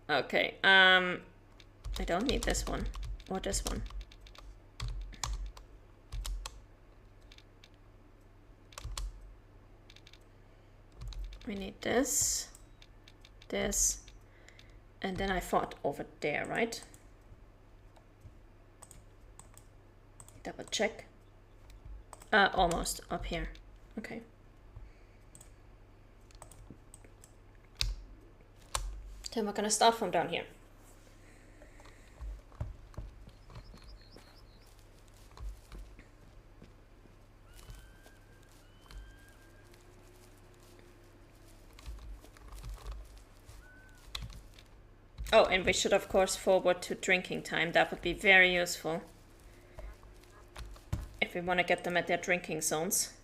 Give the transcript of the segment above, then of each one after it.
Okay, I don't need this one or this one. We need this, this, and then I fought over there, right? Double check. Almost up here. Okay. Then we're gonna start from down here. Oh, and we should of course forward to drinking time. That would be very useful if we want to get them at their drinking zones.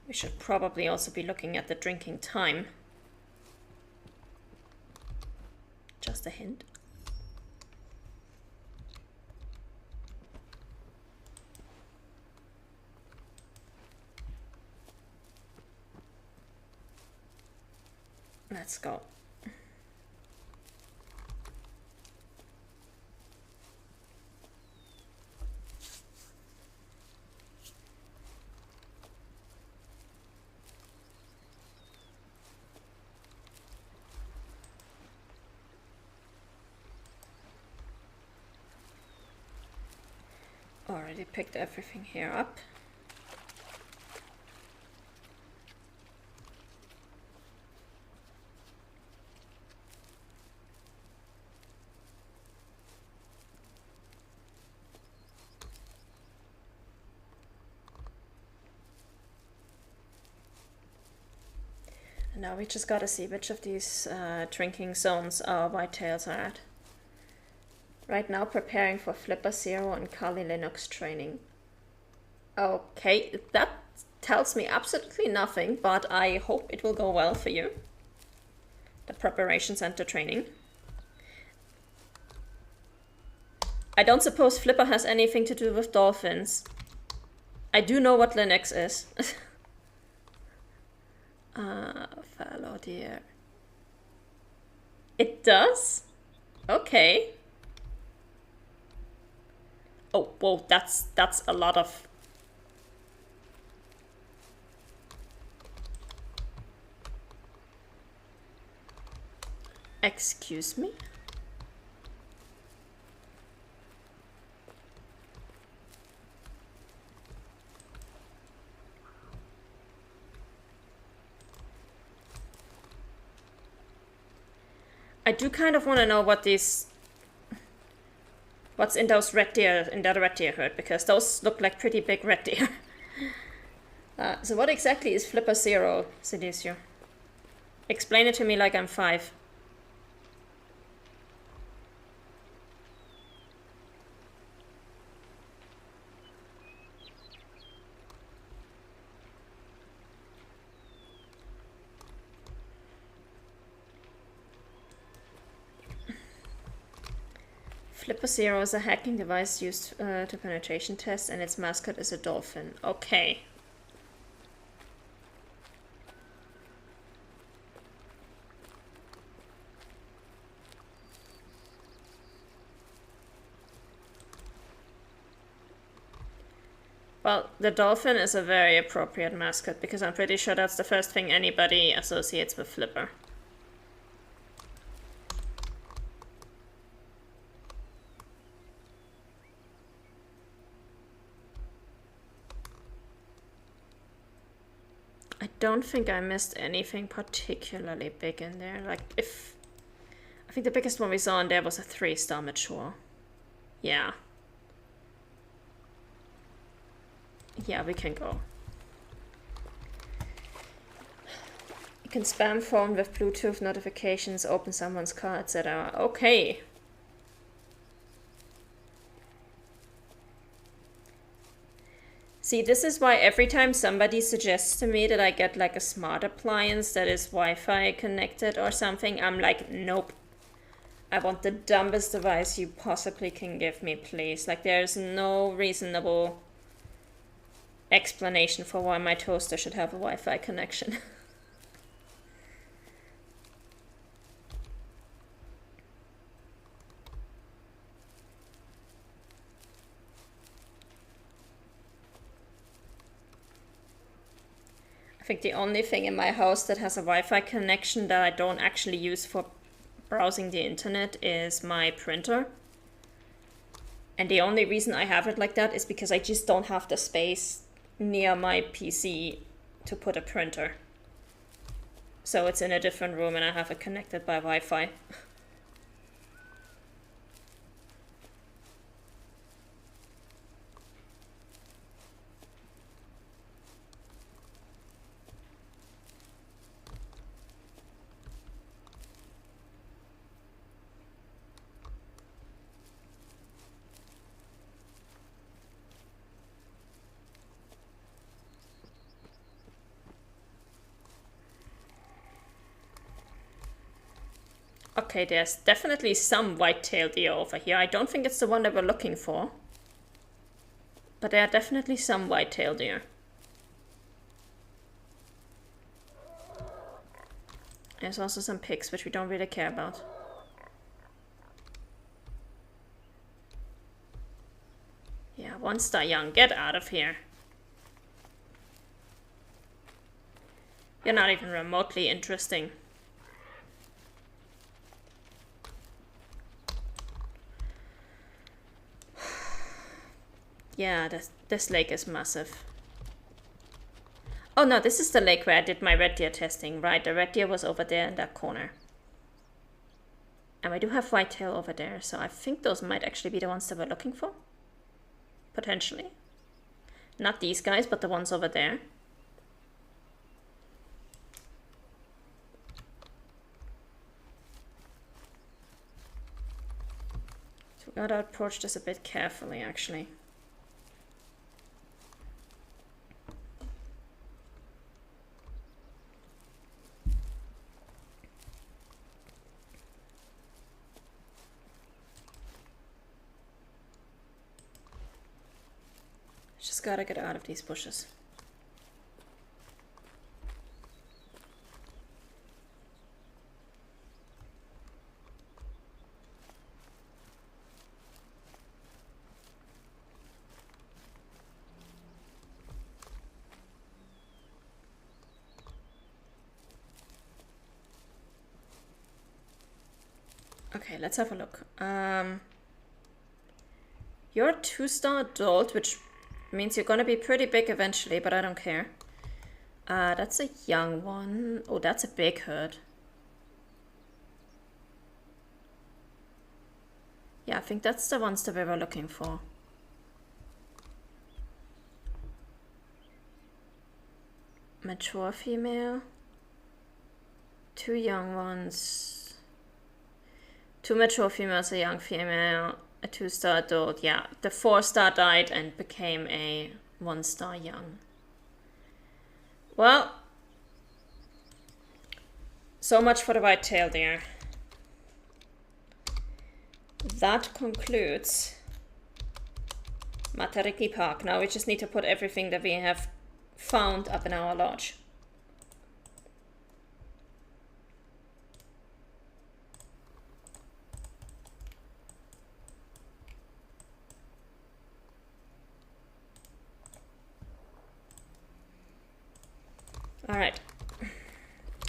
We should probably also be looking at the drinking time. Just a hint. Let's go. Already picked everything here up. And now we just gotta see which of these drinking zones our whitetails are at. Right now preparing for Flipper Zero and Kali Linux training. Okay, that tells me absolutely nothing, but I hope it will go well for you. The preparations and the training. I don't suppose Flipper has anything to do with dolphins. I do know what Linux is. Fallow deer. It does? Okay. Oh, whoa, that's a lot of... Excuse me? I do kind of want to know what these... What's in those red deer, in that red deer herd, because those look like pretty big red deer. So what exactly is Flipper Zero, Sidicio? Explain it to me like I'm 5. Flipper Zero is a hacking device used to penetration test, and its mascot is a dolphin. Okay. Well, the dolphin is a very appropriate mascot, because I'm pretty sure that's the first thing anybody associates with Flipper. I don't think I missed anything particularly big in there. Like, if... I think the biggest one we saw in there was a 3-star mature. Yeah. Yeah, we can go. You can spam phone with Bluetooth notifications, open someone's car, etc. Okay. See, this is why every time somebody suggests to me that I get like a smart appliance that is Wi-Fi connected or something, I'm like, nope. I want the dumbest device you possibly can give me, please. Like, there's no reasonable explanation for why my toaster should have a Wi-Fi connection. think the only thing in my house that has a Wi-Fi connection that I don't actually use for browsing the internet is my printer. And the only reason I have it like that is because I just don't have the space near my PC to put a printer. So it's in a different room and I have it connected by Wi-Fi. Okay, there's definitely some white-tailed deer over here. I don't think it's the one that we're looking for. But there are definitely some white-tailed deer. There's also some pigs, which we don't really care about. Yeah, 1-star young, get out of here. You're not even remotely interesting. Yeah, this lake is massive. Oh no, this is the lake where I did my red deer testing. Right, the red deer was over there in that corner. And we do have whitetail over there, so I think those might actually be the ones that we're looking for. Potentially. Not these guys, but the ones over there. So we gotta approach this a bit carefully, actually. Just gotta get out of these bushes. Okay, let's have a look. You're a 2-star adult, which means you're gonna be pretty big eventually, but I don't care. That's a young one. Oh, that's a big herd. Yeah, I think that's the ones that we were looking for. Mature female. 2 young ones. 2 mature females, a young female, a 2-star adult. Yeah, the 4-star died and became a 1-star young. Well, so much for the white-tailed deer. That concludes Matariki Park. Now we just need to put everything that we have found up in our lodge. All right,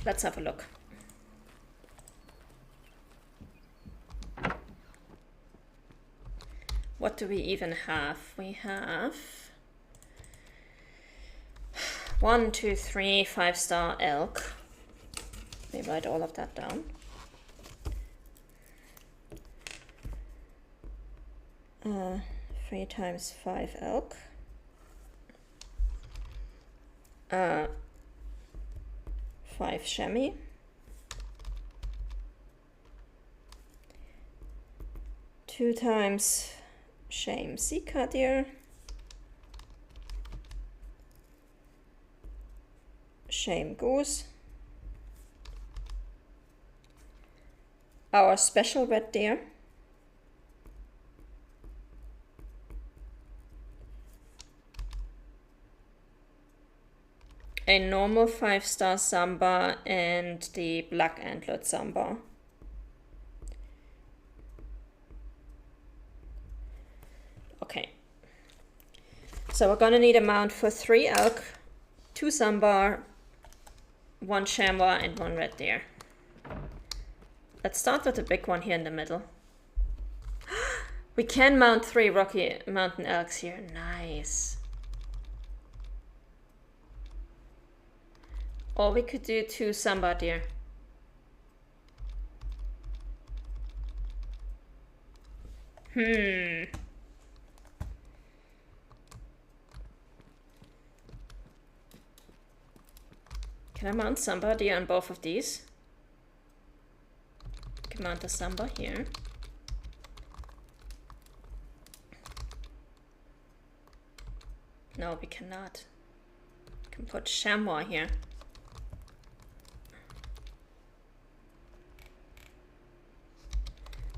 let's have a look. What do we even have? We have 1, 2, 3, 5-star elk. Let me write all of that down. Uh, 3 times 5 elk. 5 chamois. 2 times shame Sika deer. Shame goose. Our special red deer. A normal 5-star samba and the black antlered samba. Okay. So we're gonna need a mount for 3 elk, 2 sambar, one chamois and one red deer. Let's start with the big one here in the middle. We can mount 3 Rocky Mountain elks here. Nice. Or we could do 2 Samba deer. Can I mount Samba deer on both of these? I can mount the Samba here. No, we cannot. We can put chamois here.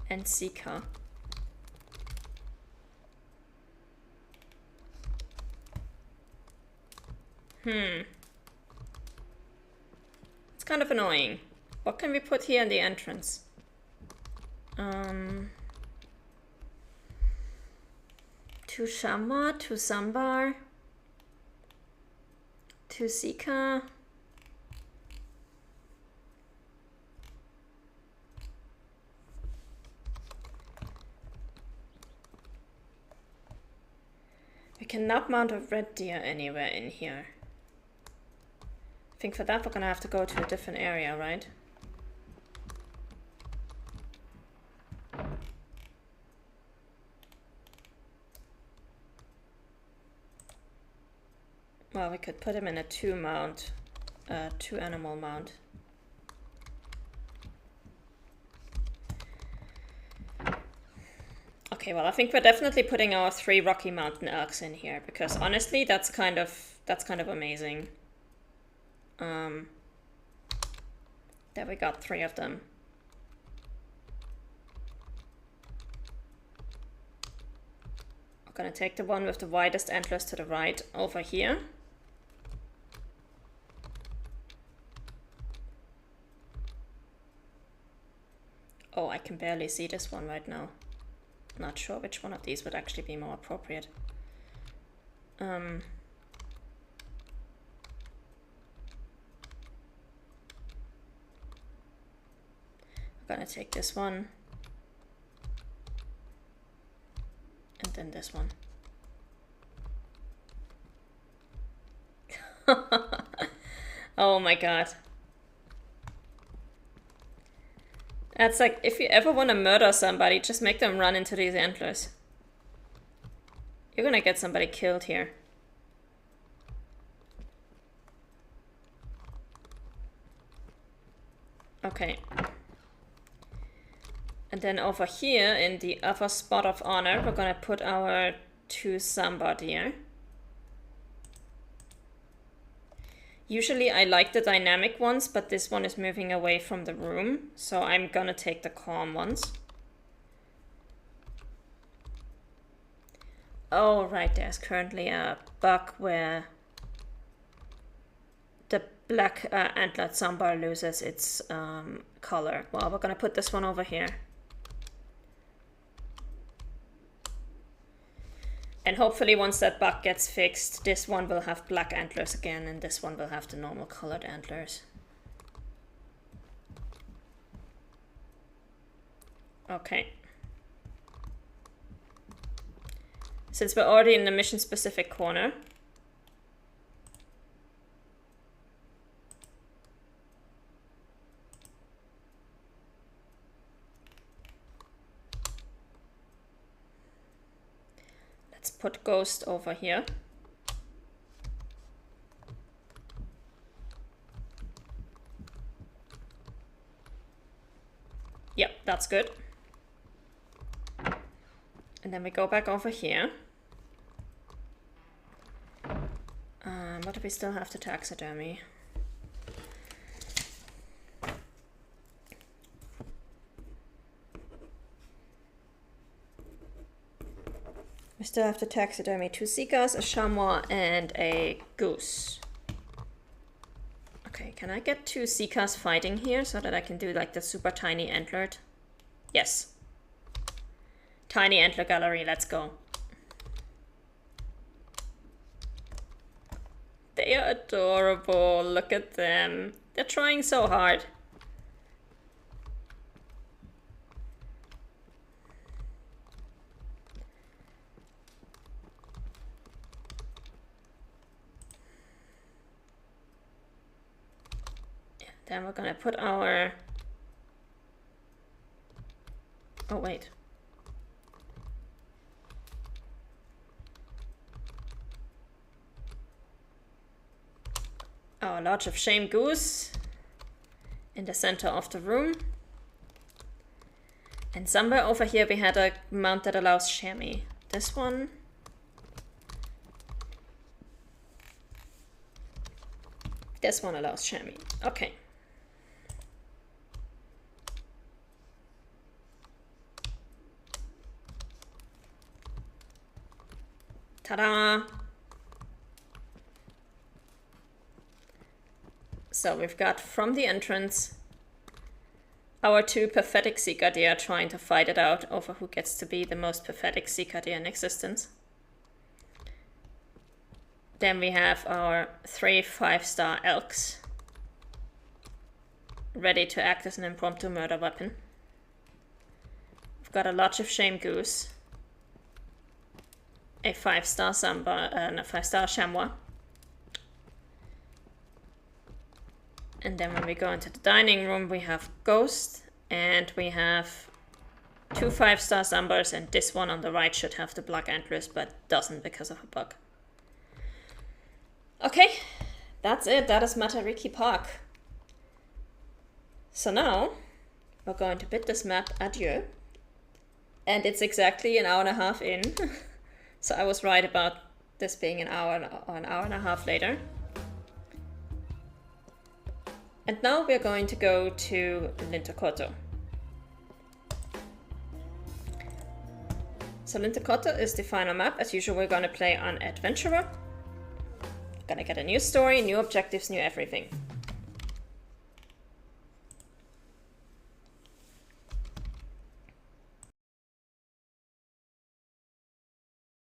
And Sika. It's kind of annoying. What can we put here in the entrance? 2 chamois, 2 sambar, 2 Sika. We cannot mount a red deer anywhere in here. I think for that we're gonna have to go to a different area, right? Well, we could put him in a 2 mount, 2 animal mount. Okay, well, I think we're definitely putting our 3 Rocky Mountain elks in here because honestly, that's kind of amazing. There we got 3 of them. I'm gonna take the one with the widest antlers to the right over here. Oh, I can barely see this one right now. Not sure which one of these would actually be more appropriate. I'm gonna take this one. And then this one. Oh my god. That's like, if you ever want to murder somebody, just make them run into these antlers. You're gonna get somebody killed here. Okay. And then over here, in the other spot of honor, we're gonna put our 2 Samba deer. Usually I like the dynamic ones, but this one is moving away from the room, so I'm gonna take the calm ones. Oh, right, there's currently a bug where the black antlered sambar loses its color. Well, we're gonna put this one over here. And hopefully once that bug gets fixed, this one will have black antlers again, and this one will have the normal colored antlers. Okay. Since we're already in the mission-specific corner, let's put Ghost over here. Yep, that's good. And then we go back over here. What do we still have to taxidermy? We still have to taxidermy 2 Sikas, a chamois, and a goose. Okay, can I get 2 Sikas fighting here so that I can do like the super tiny antlered? Yes. Tiny antler gallery, let's go. They are adorable, look at them. They're trying so hard. Then we're gonna put our... Oh, wait. Our Lodge of Shame Goose in the center of the room. And somewhere over here we had a mount that allows chamois. This one. This one allows chamois. Okay. Ta-da! So we've got from the entrance our two pathetic Seeker deer trying to fight it out over who gets to be the most pathetic Seeker deer in existence. Then we have our 3 5-star elks ready to act as an impromptu murder weapon. We've got a Lodge of Shame Goose, a 5-star Samba, and a 5-star Chamois. And then when we go into the dining room, we have Ghost, and we have 2 5-star Zambas, and this one on the right should have the black antlers, but doesn't because of a bug. Okay, that's it. That is Matariki Park. So now, we're going to bid this map adieu. And it's exactly an hour and a half in. So I was right about this being an hour or an hour and a half later. And now we're going to go to Lintokoto. So Lintokoto is the final map. As usual, we're going to play on Adventurer. Gonna get a new story, new objectives, new everything.